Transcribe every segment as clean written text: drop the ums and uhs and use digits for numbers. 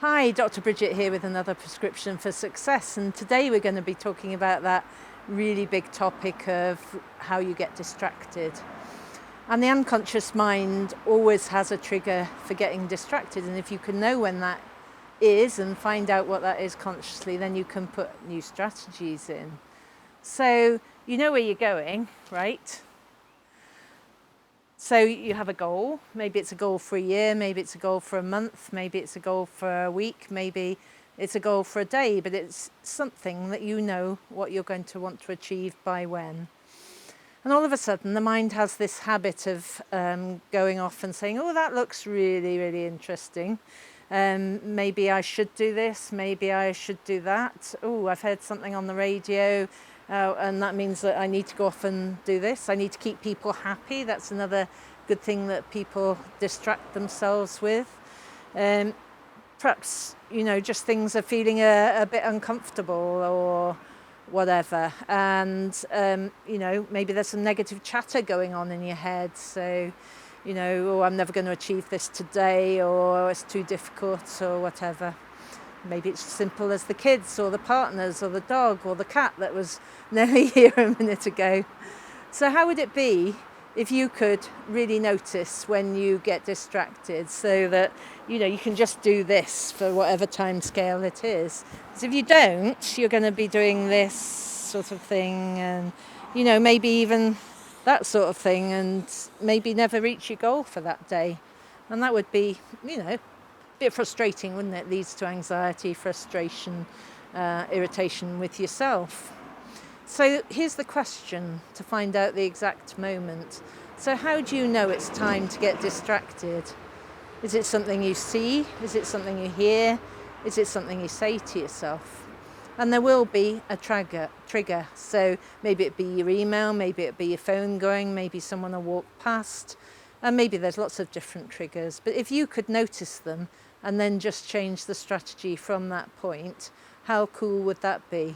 Hi, Dr. Bridget here with another prescription for success, and today we're going to be talking about that really big topic of how you get distracted. And the unconscious mind always has a trigger for getting distracted, and if you can know when that is and find out what that is consciously, then you can put new strategies in. So you know where you're going, right? So you have a goal. Maybe it's a goal for a year, maybe it's a goal for a month, maybe it's a goal for a week, maybe it's a goal for a day, but it's something that you know what you're going to want to achieve by when. And all of a sudden, the mind has this habit of going off and saying, oh, that looks really, really interesting. Maybe I should do this, maybe I should do that. Oh, I've heard something on the radio. And that means that I need to go off and do this. I need to keep people happy. That's another good thing that people distract themselves with. Perhaps, just things are feeling a bit uncomfortable or whatever. And, maybe there's some negative chatter going on in your head. So, oh, I'm never going to achieve this today, or it's too difficult, or whatever. Maybe it's as simple as the kids or the partners or the dog or the cat that was nearly here a minute ago. So how would it be if you could really notice when you get distracted, so that you can just do this for whatever time scale it is? Because if you don't, you're going to be doing this sort of thing, and maybe even that sort of thing, and maybe never reach your goal for that day. And that would be a bit frustrating, wouldn't it? It leads to anxiety, frustration, irritation with yourself. So here's the question to find out the exact moment. So how do you know it's time to get distracted? Is it something you see? Is it something you hear? Is it something you say to yourself? And there will be a trigger. So maybe it be your email, maybe it be your phone going, maybe someone will walk past, and maybe there's lots of different triggers. But if you could notice them and then just change the strategy from that point, how cool would that be?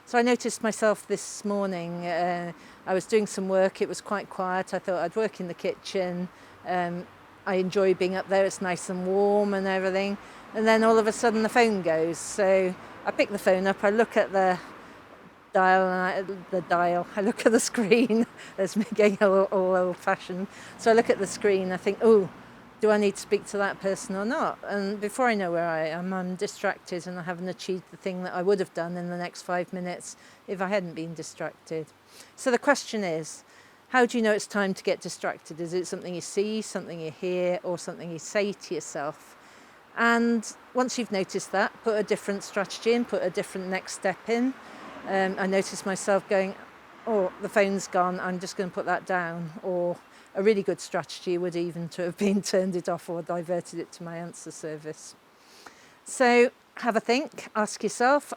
So I noticed myself this morning. I was doing some work, it was quite quiet. I thought I'd work in the kitchen. I enjoy being up there, it's nice and warm and everything. And then all of a sudden the phone goes. So I pick the phone up, I look at the dial, I look at the screen. There's me getting all old-fashioned. So I look at the screen, I think, oh, do I need to speak to that person or not? And before I know where I am, I'm distracted and I haven't achieved the thing that I would have done in the next 5 minutes if I hadn't been distracted. So the question is, how do you know it's time to get distracted? Is it something you see, something you hear, or something you say to yourself? And once you've noticed that, put a different strategy in, put a different next step in. I noticed myself going, oh, the phone's gone, I'm just going to put that down. Or a really good strategy would even to have been turned it off or diverted it to my answer service. So have a think, ask yourself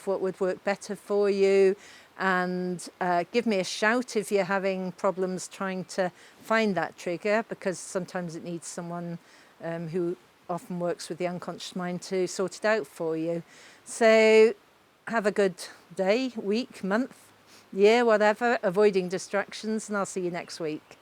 what would work better for you, and give me a shout if you're having problems trying to find that trigger, because sometimes it needs someone who often works with the unconscious mind to sort it out for you. So have a good day, week, month, year, whatever, avoiding distractions, and I'll see you next week.